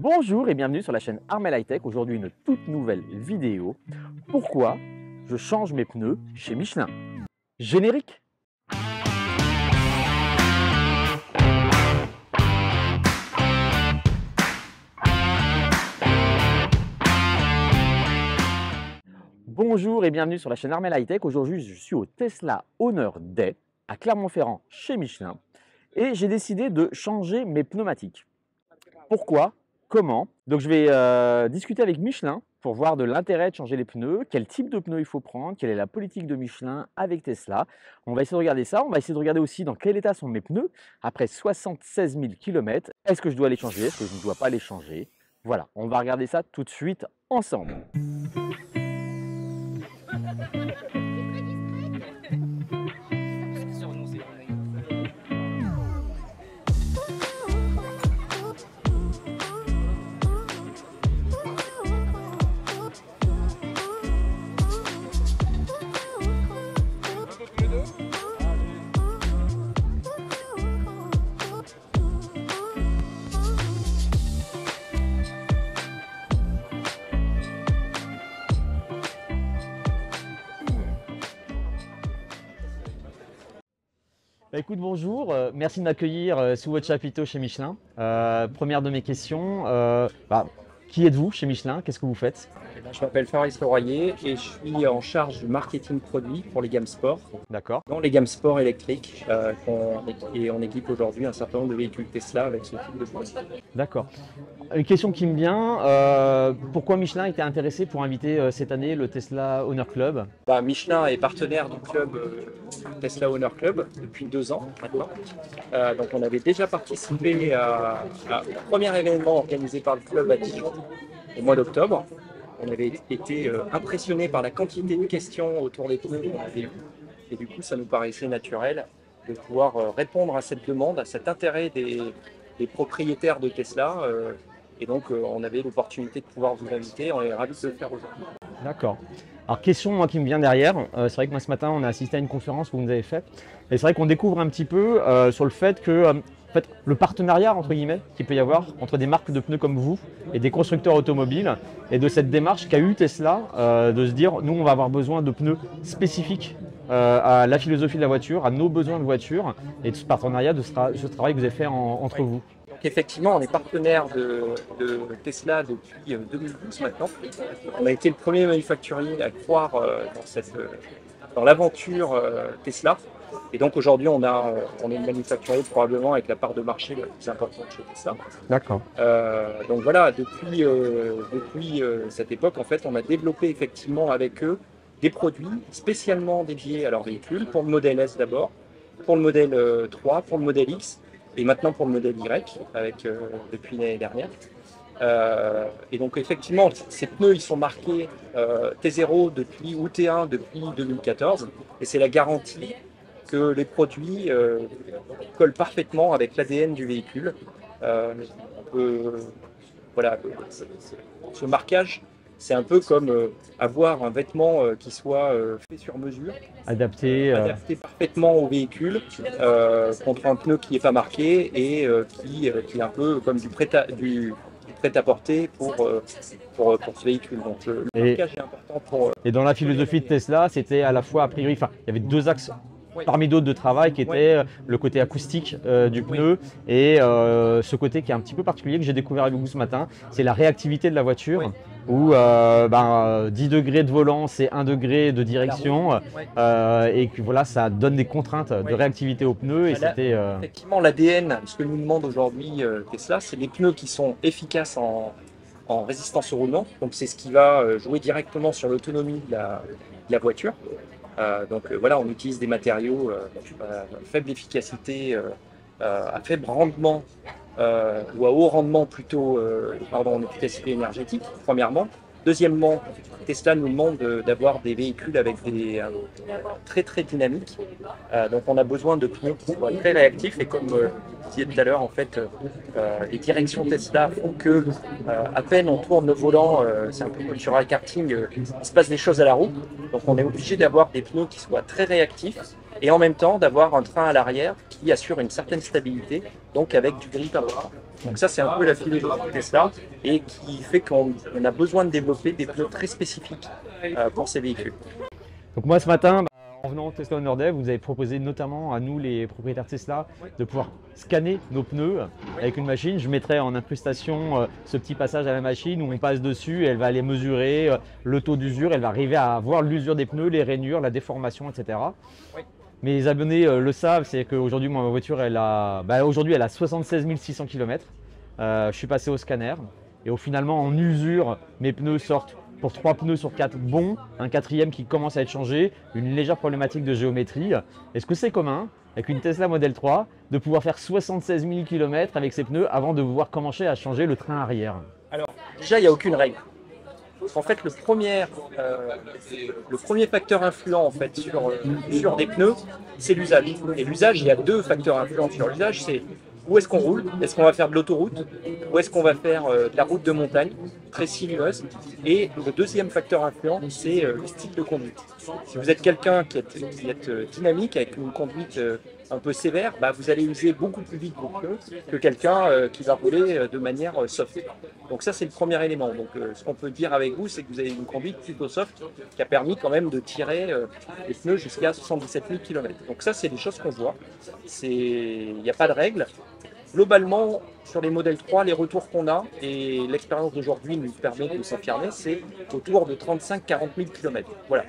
Bonjour et bienvenue sur la chaîne Armel High Tech. Aujourd'hui, une toute nouvelle vidéo. Pourquoi je change mes pneus chez Michelin? Générique. Bonjour et bienvenue sur la chaîne Armel High Tech. Aujourd'hui, je suis au Tesla Owner Day à Clermont-Ferrand chez Michelin et j'ai décidé de changer mes pneumatiques. Pourquoi? Comment? Donc je vais discuter avec Michelin pour voir de l'intérêt de changer les pneus, quel type de pneus il faut prendre, quelle est la politique de Michelin avec Tesla. On va essayer de regarder ça, on va essayer de regarder aussi dans quel état sont mes pneus après 76 000 km. Est-ce que je dois les changer? Est-ce que je ne dois pas les changer? Voilà, on va regarder ça tout de suite ensemble. Écoute, bonjour, merci de m'accueillir sous votre chapiteau chez Michelin. Première de mes questions, qui êtes-vous chez Michelin? Qu'est-ce que vous faites? Je m'appelle Fabrice Leroyer et je suis en charge du marketing produit pour les gammes sport. D'accord. Dans les gammes sport électriques, et on équipe aujourd'hui un certain nombre de véhicules Tesla avec ce type de produit. D'accord. Une question qui me vient, pourquoi Michelin était intéressé pour inviter cette année le Tesla Owner Club? Michelin est partenaire du club Tesla Owner Club depuis 2 ans maintenant. Donc on avait déjà participé au premier événement organisé par le club à Dijon au mois d'octobre. On avait été impressionné par la quantité de questions autour des pneus qu'on avait eues. Et du coup, ça nous paraissait naturel de pouvoir répondre à cette demande, à cet intérêt des propriétaires de Tesla. Et donc, on avait l'opportunité de pouvoir vous inviter. On est ravis de le faire aujourd'hui. D'accord. Alors, question moi qui me vient derrière. C'est vrai que moi ce matin, on a assisté à une conférence que vous nous avez faite. Et c'est vrai qu'on découvre un petit peu sur le fait que le partenariat entre guillemets qu'il peut y avoir entre des marques de pneus comme vous et des constructeurs automobiles et de cette démarche qu'a eu Tesla de se dire nous on va avoir besoin de pneus spécifiques à la philosophie de la voiture, à nos besoins de voiture et de ce partenariat, de ce travail que vous avez fait entre vous. Donc effectivement, on est partenaire de Tesla depuis 2012 maintenant. On a été le premier manufacturier à croire dans l'aventure Tesla. Et donc aujourd'hui, on est le manufacturier probablement avec la part de marché la plus importante chez Tesla. D'accord. Donc voilà, depuis cette époque, en fait, on a développé effectivement avec eux des produits spécialement dédiés à leur véhicule, pour le modèle S d'abord, pour le modèle 3, pour le modèle X, et maintenant pour le modèle Y, depuis l'année dernière. Et donc effectivement, ces pneus ils sont marqués T0 ou T1 depuis 2014, et c'est la garantie que les produits collent parfaitement avec l'ADN du véhicule. Voilà, ce marquage, c'est un peu comme avoir un vêtement qui soit fait sur mesure, Adapté parfaitement au véhicule, contre un pneu qui n'est pas marqué et qui est un peu comme du prêt-à-porter pour ce véhicule. Donc le marquage est important pour... Et dans la philosophie de Tesla, c'était à la fois a priori, il y avait deux axes parmi d'autres de travail qui était le côté acoustique du pneu et ce côté qui est un petit peu particulier que j'ai découvert avec vous ce matin, c'est la réactivité de la voiture où 10 degrés de volant c'est 1 degré de direction et que voilà, ça donne des contraintes de réactivité aux pneus. Et c'était effectivement l'ADN, ce que nous demande aujourd'hui Tesla, c'est des pneus qui sont efficaces en résistance au roulement, donc c'est ce qui va jouer directement sur l'autonomie de la voiture. Donc voilà, on utilise des matériaux à faible efficacité, à faible rendement ou à haut rendement plutôt, en efficacité énergétique, premièrement. Deuxièmement, Tesla nous demande d'avoir des véhicules avec des très très dynamiques. Donc on a besoin de pneus qui soient très réactifs et comme je disais tout à l'heure, en fait, les directions Tesla font que à peine on tourne le volant, c'est un peu comme sur un karting, il se passe des choses à la roue. Donc on est obligé d'avoir des pneus qui soient très réactifs et en même temps d'avoir un train à l'arrière qui assure une certaine stabilité, donc avec du grip important. Donc ça, c'est un peu la philosophie de Tesla et qui fait qu'on a besoin de développer des pneus très spécifiques pour ces véhicules. Donc moi ce matin, en venant au Tesla Honor Day, vous avez proposé notamment à nous les propriétaires Tesla de pouvoir scanner nos pneus avec une machine. Je mettrai en incrustation ce petit passage à la machine où on passe dessus et elle va aller mesurer le taux d'usure. Elle va arriver à voir l'usure des pneus, les rainures, la déformation, etc. Oui. Mes abonnés le savent, c'est qu'aujourd'hui ma voiture elle a 76 600 km. Je suis passé au scanner et finalement en usure, mes pneus sortent pour 3 pneus sur 4 bons, un quatrième qui commence à être changé, une légère problématique de géométrie. Est-ce que c'est commun avec une Tesla Model 3 de pouvoir faire 76 000 km avec ses pneus avant de pouvoir commencer à changer le train arrière? Alors déjà, il n'y a aucune règle. En fait, le premier facteur influent en fait, sur des pneus, c'est l'usage. Et l'usage, il y a deux facteurs influents sur l'usage, c'est où est-ce qu'on roule, est-ce qu'on va faire de l'autoroute, ou est-ce qu'on va faire de la route de montagne, très sinueuse. Et le deuxième facteur influent, c'est le style de conduite. Si vous êtes quelqu'un qui est dynamique, avec une conduite un peu sévère, bah, vous allez user beaucoup plus vite vos pneus que quelqu'un qui va rouler de manière soft. Donc ça, c'est le premier élément. Donc ce qu'on peut dire avec vous, c'est que vous avez une conduite plutôt soft qui a permis quand même de tirer les pneus jusqu'à 77 000 km. Donc ça, c'est des choses qu'on voit. Il n'y a pas de règle. Globalement, sur les modèles 3, les retours qu'on a, et l'expérience d'aujourd'hui nous permet de s'affirmer, c'est autour de 35-40 000 km. Voilà.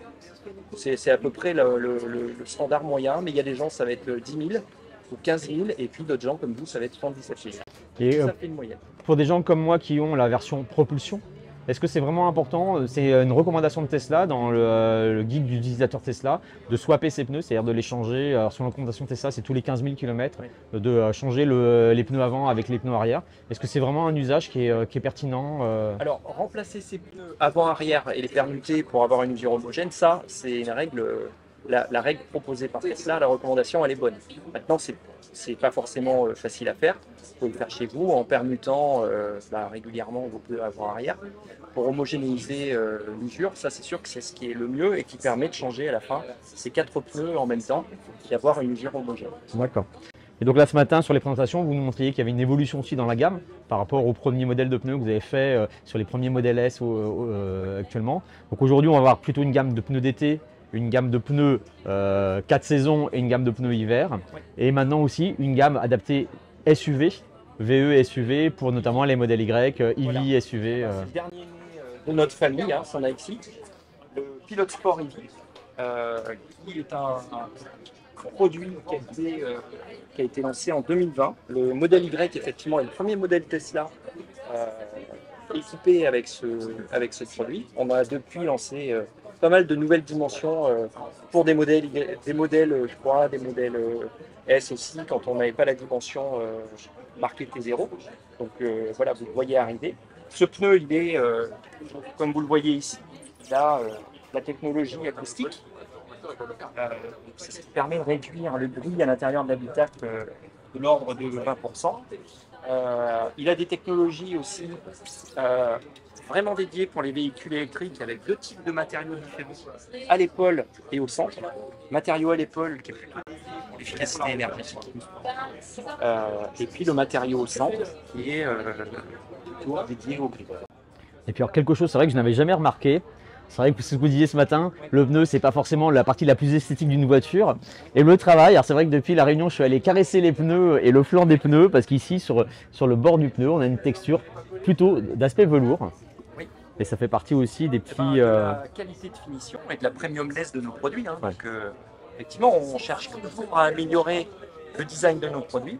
C'est à peu près le standard moyen, mais il y a des gens, ça va être 10 000 ou 15 000, et puis d'autres gens comme vous, ça va être 77 000. Et ça fait une moyenne. Pour des gens comme moi qui ont la version propulsion, est-ce que c'est vraiment important? C'est une recommandation de Tesla dans le guide du utilisateur Tesla de swapper ses pneus, c'est-à-dire de les changer. Alors, sur la recommandation de Tesla, c'est tous les 15 000 km, oui, de changer les pneus avant avec les pneus arrière. Est-ce que c'est vraiment un usage qui est pertinent? Alors, remplacer ses pneus avant-arrière et les permuter pour avoir une usure homogène, ça, c'est une règle. La règle proposée par Tesla, la recommandation, elle est bonne. Maintenant, c'est pas forcément facile à faire. Vous pouvez le faire chez vous en permutant régulièrement vos pneus avant-arrière pour homogénéiser l'usure. Ça, c'est sûr que c'est ce qui est le mieux et qui permet de changer à la fin ces 4 pneus en même temps et d'avoir une usure homogène. D'accord. Et donc là, ce matin, sur les présentations, vous nous montriez qu'il y avait une évolution aussi dans la gamme par rapport au premier modèle de pneus que vous avez fait sur les premiers modèles S actuellement. Donc aujourd'hui, on va avoir plutôt une gamme de pneus d'été, une gamme de pneus 4 saisons et une gamme de pneus hiver. Oui. Et maintenant aussi une gamme adaptée SUV, VE SUV pour notamment les modèles Y, EV, voilà. SUV. C'est le dernier de notre famille, hein, son ici, le Pilot Sport EV, qui est un produit qui a été lancé en 2020. Le modèle Y, effectivement, est le premier modèle Tesla équipé avec ce produit. On a depuis lancé pas mal de nouvelles dimensions pour des modèles, je crois, des modèles S aussi, quand on n'avait pas la dimension marquée T0. Donc voilà, vous le voyez arriver. Ce pneu, il est, comme vous le voyez ici, il a la technologie acoustique. C'est ce qui permet de réduire le bruit à l'intérieur de l'habitacle de l'ordre de 20%. Il a des technologies aussi vraiment dédiées pour les véhicules électriques avec 2 types de matériaux différents, à l'épaule et au centre. Matériau à l'épaule qui est plutôt pour l'efficacité énergétique. Et puis le matériau au centre qui est plutôt dédié au gris. Et puis alors quelque chose, c'est vrai que je n'avais jamais remarqué. C'est vrai que ce que vous disiez ce matin, le pneu, c'est pas forcément la partie la plus esthétique d'une voiture. Et le travail, alors c'est vrai que depuis la réunion, je suis allé caresser les pneus et le flanc des pneus parce qu'ici, sur le bord du pneu, on a une texture plutôt d'aspect velours. Oui. Et ça fait partie aussi des petits… de la qualité de finition et de la premiumness de nos produits. Hein. Ouais. Donc, effectivement, on cherche toujours à améliorer le design de nos produits.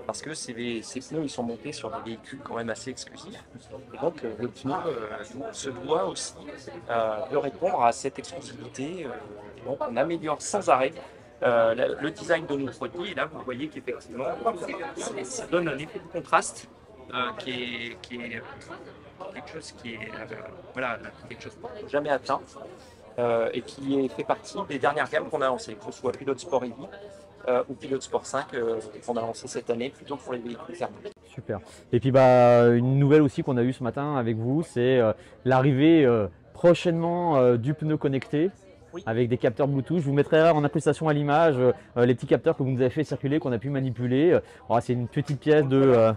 Parce que ces pneus ils sont montés sur des véhicules quand même assez exclusifs. Et donc le pneu se doit aussi de répondre à cette exclusivité. Et donc on améliore sans arrêt le design de nos produits. Et là vous voyez qu'effectivement ça donne un effet de contraste qui est quelque chose qui est quelque chose qu'on n'a jamais atteint. Et qui fait partie des dernières gammes qu'on a lancées, que ce soit Pilot Sport EV ou Pilot Sport 5 qu'on a lancé cette année plutôt pour les véhicules thermiques. Super. Et puis une nouvelle aussi qu'on a eue ce matin avec vous, c'est l'arrivée prochainement du pneu connecté. Oui. Avec des capteurs Bluetooth. Je vous mettrai en incrustation à l'image les petits capteurs que vous nous avez fait circuler, qu'on a pu manipuler. C'est une petite pièce de…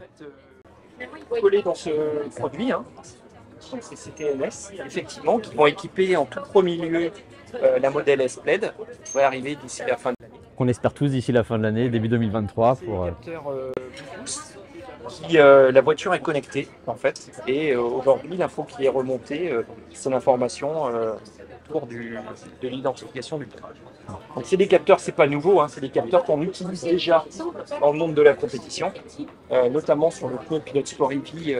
collés dans ce produit, hein. Donc c'est ces TNS, effectivement, qui vont équiper en tout premier lieu la modèle S-Plaid, qui va arriver d'ici la fin de l'année. Qu'on espère tous d'ici la fin de l'année, début 2023. C'est Pour, le capteur Bluetooth qui, la voiture est connectée en fait, et aujourd'hui l'info qui est remontée, c'est l'information autour de l'identification du pneu. Donc c'est des capteurs, c'est pas nouveau, hein, c'est des capteurs qu'on utilise déjà dans le monde de la compétition, notamment sur le pneu Pilot Sport EV qui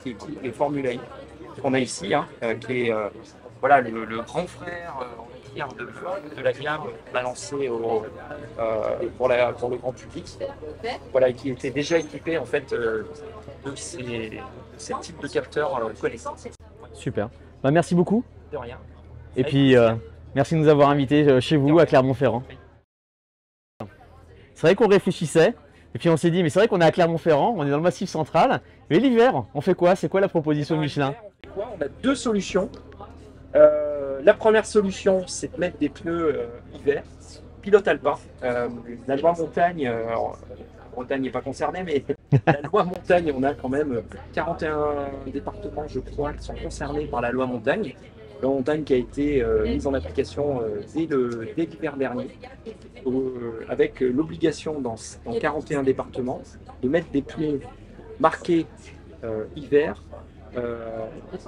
équipe les Formula E qu'on a ici, hein, qui est voilà, le grand frère on va dire, de la gamme balancée pour le grand public, voilà, qui était déjà équipé en fait de ces types de capteurs connectés. super. Bah, merci beaucoup. De rien. Et puis, merci de nous avoir invités chez vous à Clermont-Ferrand. C'est vrai qu'on réfléchissait, et puis on s'est dit, mais c'est vrai qu'on est à Clermont-Ferrand, on est dans le Massif central, mais l'hiver, on fait quoi? C'est quoi la proposition de Michelin? On a deux solutions. La première solution, c'est de mettre des pneus hiver, pilote alpin. La loi montagne, Bretagne n'est pas concernée, mais la loi montagne, on a quand même 41 départements, je crois, qui sont concernés par la loi montagne. La loi montagne qui a été mise en application dès l'hiver dernier, avec l'obligation dans 41 départements de mettre des pneus marqués hiver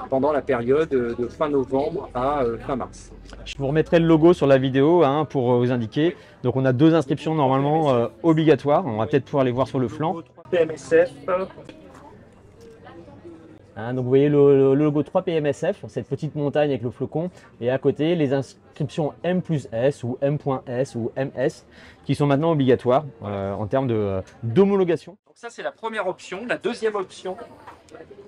pendant la période de fin novembre à fin mars. Je vous remettrai le logo sur la vidéo hein, pour vous indiquer. Donc on a deux inscriptions normalement obligatoires. On va peut-être pouvoir les voir sur le flanc. PMSF. Hein, donc vous voyez le logo 3 PMSF, cette petite montagne avec le flocon. Et à côté, les inscriptions M+S ou M.S ou MS qui sont maintenant obligatoires en termes d'homologation. Donc ça, c'est la première option. La deuxième option,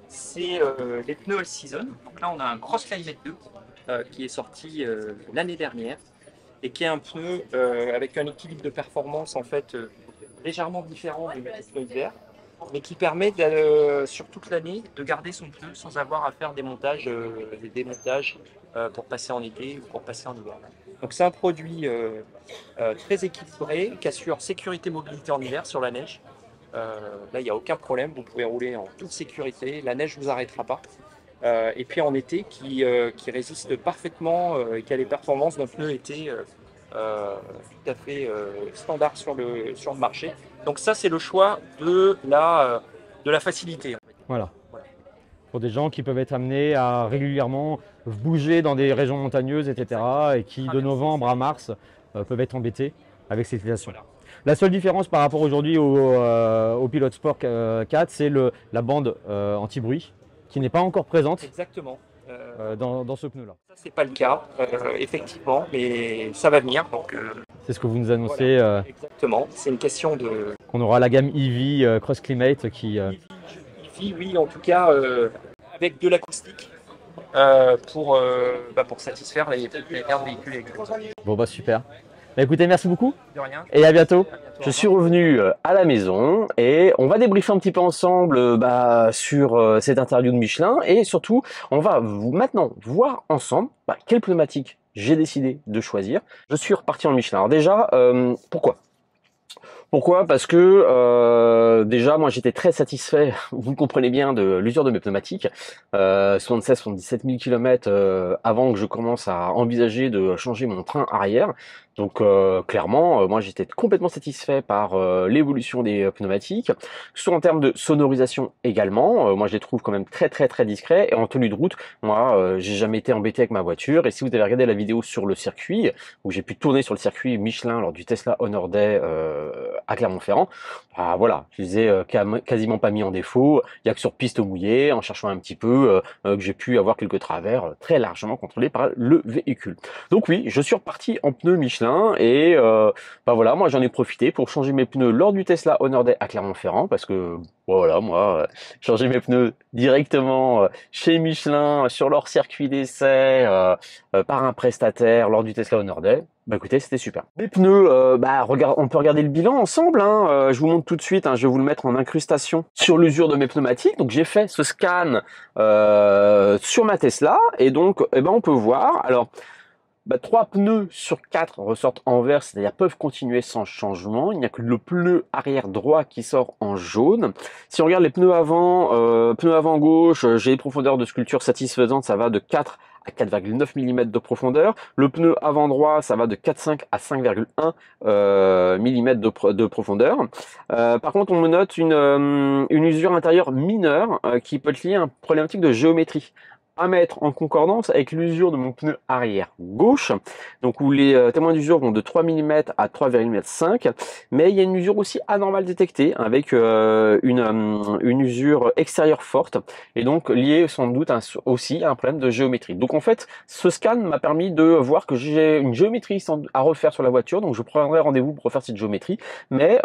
c'est les pneus All Season. Donc là, on a un Cross Climate 2 qui est sorti l'année dernière et qui est un pneu avec un équilibre de performance en fait légèrement différent du pneu hiver, mais qui permet sur toute l'année de garder son pneu sans avoir à faire des montages, des démontages pour passer en été ou pour passer en hiver. Donc c'est un produit très équilibré qui assure sécurité mobilité en hiver sur la neige. Là, il n'y a aucun problème, vous pouvez rouler en toute sécurité, la neige ne vous arrêtera pas. Et puis en été, qui résiste parfaitement et qui a les performances d'un pneu été tout à fait standard sur le marché. Donc ça, c'est le choix de la facilité. Voilà. Pour des gens qui peuvent être amenés à régulièrement bouger dans des régions montagneuses, etc. et qui, de novembre à mars, peuvent être embêtés avec cette situation. Voilà. La seule différence par rapport aujourd'hui au Pilot Sport 4, c'est la bande anti-bruit qui n'est pas encore présente. Exactement. Dans ce pneu-là. Ça, c'est pas le cas, effectivement, mais ça va venir. C'est ce que vous nous annoncez. Voilà, exactement. C'est une question de. Qu'on aura la gamme EV Cross Climate qui. EV, oui, en tout cas, avec de l'acoustique pour satisfaire les véhicules électriques. Bon, bah super. Bah, écoutez, merci beaucoup. De rien. Et à bientôt. Je suis revenu à la maison et on va débriefer un petit peu ensemble sur cette interview de Michelin et surtout, on va maintenant voir ensemble quelle pneumatique j'ai décidé de choisir. Je suis reparti en Michelin. Alors déjà, pourquoi ? Pourquoi ? Parce que déjà, moi j'étais très satisfait, vous le comprenez bien, de l'usure de mes pneumatiques. 76-77 000 km avant que je commence à envisager de changer mon train arrière. Donc clairement, moi j'étais complètement satisfait par l'évolution des pneumatiques, que ce soit en termes de sonorisation également. Moi je les trouve quand même très discrets, et en tenue de route, moi j'ai jamais été embêté avec ma voiture. Et si vous avez regardé la vidéo sur le circuit, où j'ai pu tourner sur le circuit Michelin lors du Tesla Honor Day à Clermont-Ferrand, voilà, je les ai quasiment pas mis en défaut. Il y a que sur piste mouillée, en cherchant un petit peu, que j'ai pu avoir quelques travers très largement contrôlés par le véhicule. Donc oui, je suis reparti en pneus Michelin. Et voilà, moi j'en ai profité pour changer mes pneus lors du Tesla Honor Day à Clermont-Ferrand, parce que voilà, moi changer mes pneus directement chez Michelin sur leur circuit d'essai par un prestataire lors du Tesla Honor Day, bah écoutez, c'était super. Les pneus, on peut regarder le bilan ensemble, hein. Je vous montre tout de suite, hein, je vais vous le mettre en incrustation sur l'usure de mes pneumatiques. Donc j'ai fait ce scan sur ma Tesla et donc on peut voir. Alors 3 pneus sur 4 ressortent en vert, c'est-à-dire peuvent continuer sans changement. Il n'y a que le pneu arrière droit qui sort en jaune. Si on regarde les pneus avant gauche, j'ai des profondeurs de sculpture satisfaisantes, ça va de 4 à 4,9 mm de profondeur. Le pneu avant droit, ça va de 4,5 à 5,1 mm de profondeur. Par contre, on me note une usure intérieure mineure qui peut être liée à une problématique de géométrie, à mettre en concordance avec l'usure de mon pneu arrière gauche, donc où les témoins d'usure vont de 3 mm à 3,5 mm, mais il y a une usure aussi anormale détectée avec une usure extérieure forte, et donc liée sans doute aussi à un problème de géométrie. Donc en fait, ce scan m'a permis de voir que j'ai une géométrie à refaire sur la voiture, donc je prendrai rendez-vous pour refaire cette géométrie, mais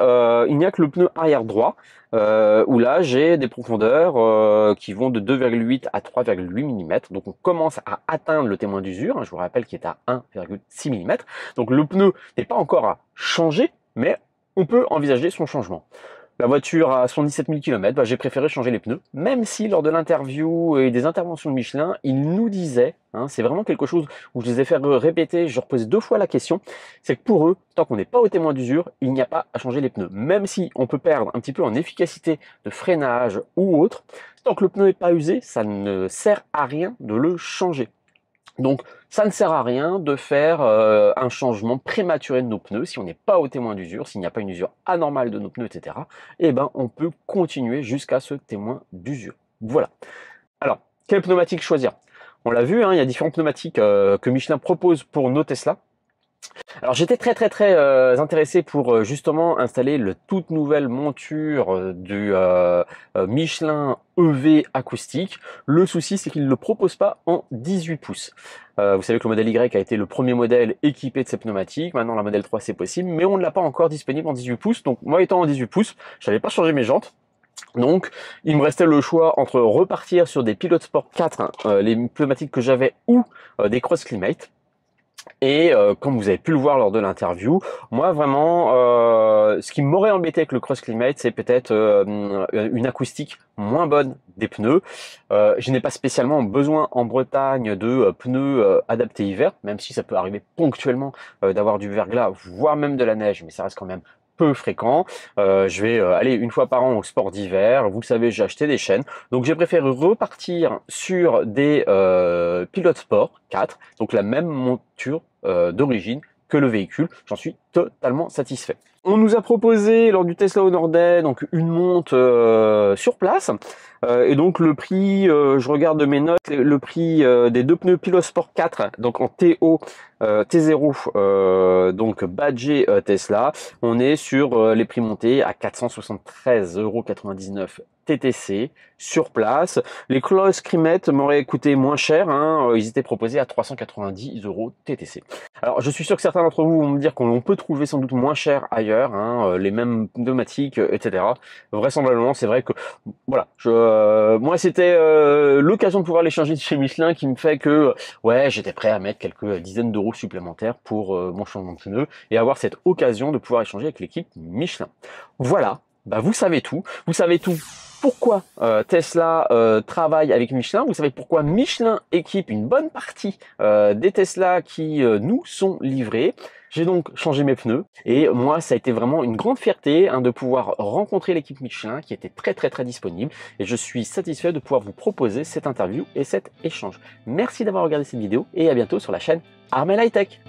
il n'y a que le pneu arrière droit, où là j'ai des profondeurs qui vont de 2,8 à 3,8 mm. Donc on commence à atteindre le témoin d'usure, hein, je vous rappelle qu'il est à 1,6 mm. Donc le pneu n'est pas encore à changer, mais on peut envisager son changement. La voiture a 77 000 km, j'ai préféré changer les pneus, même si lors de l'interview et des interventions de Michelin, ils nous disaient, hein, c'est vraiment quelque chose où je les ai fait répéter, je repose 2 fois la question, c'est que pour eux, tant qu'on n'est pas au témoin d'usure, il n'y a pas à changer les pneus. Même si on peut perdre un petit peu en efficacité de freinage ou autre, tant que le pneu n'est pas usé, ça ne sert à rien de le changer. Donc ça ne sert à rien de faire un changement prématuré de nos pneus si on n'est pas au témoin d'usure, s'il n'y a pas une usure anormale de nos pneus, etc. Et ben on peut continuer jusqu'à ce témoin d'usure. Voilà. Alors, quelle pneumatique choisir? On l'a vu, hein, il y a différentes pneumatiques que Michelin propose pour nos Tesla. Alors j'étais très intéressé pour justement installer le toute nouvelle monture du Michelin EV acoustique. Le souci, c'est qu'il ne le propose pas en 18 pouces. Vous savez que le modèle Y a été le premier modèle équipé de ces pneumatiques. Maintenant la modèle 3 c'est possible, mais on ne l'a pas encore disponible en 18 pouces. Donc moi étant en 18 pouces, je n'avais pas changé mes jantes. Donc, il me restait le choix entre repartir sur des Pilot Sport 4, les pneumatiques que j'avais, ou des Cross Climate. Et comme vous avez pu le voir lors de l'interview, moi vraiment, ce qui m'aurait embêté avec le Cross Climate, c'est peut-être une acoustique moins bonne des pneus. Je n'ai pas spécialement besoin en Bretagne de pneus adaptés hiver, même si ça peut arriver ponctuellement d'avoir du verglas, voire même de la neige, mais ça reste quand même peu fréquent. Je vais aller une fois par an au sport d'hiver. Vous le savez, j'ai acheté des chaînes. Donc j'ai préféré repartir sur des Pilot Sport 4, donc la même monture d'origine que le véhicule. J'en suis totalement satisfait. On nous a proposé lors du Tesla Honor Day donc une monte sur place. Et donc le prix, je regarde mes notes, le prix des 2 pneus Pilot Sport 4, donc en TO T0, donc badgé Tesla, on est sur les prix montés à 473,99 € TTC sur place. Les Cross Climate m'auraient coûté moins cher, hein, ils étaient proposés à 390 € TTC. Alors je suis sûr que certains d'entre vous vont me dire qu'on peut trouver sans doute moins cher ailleurs, hein, les mêmes pneumatiques, etc. Vraisemblablement, c'est vrai que voilà, moi c'était l'occasion de pouvoir les changer de chez Michelin qui me fait que ouais, j'étais prêt à mettre quelques dizaines d'euros supplémentaires pour mon changement de pneu et avoir cette occasion de pouvoir échanger avec l'équipe Michelin. Voilà, vous savez tout. Vous savez tout pourquoi Tesla travaille avec Michelin. Vous savez pourquoi Michelin équipe une bonne partie des Tesla qui nous sont livrés. J'ai donc changé mes pneus et moi ça a été vraiment une grande fierté de pouvoir rencontrer l'équipe Michelin qui était très disponible, et je suis satisfait de pouvoir vous proposer cette interview et cet échange. Merci d'avoir regardé cette vidéo et à bientôt sur la chaîne Armel High Tech.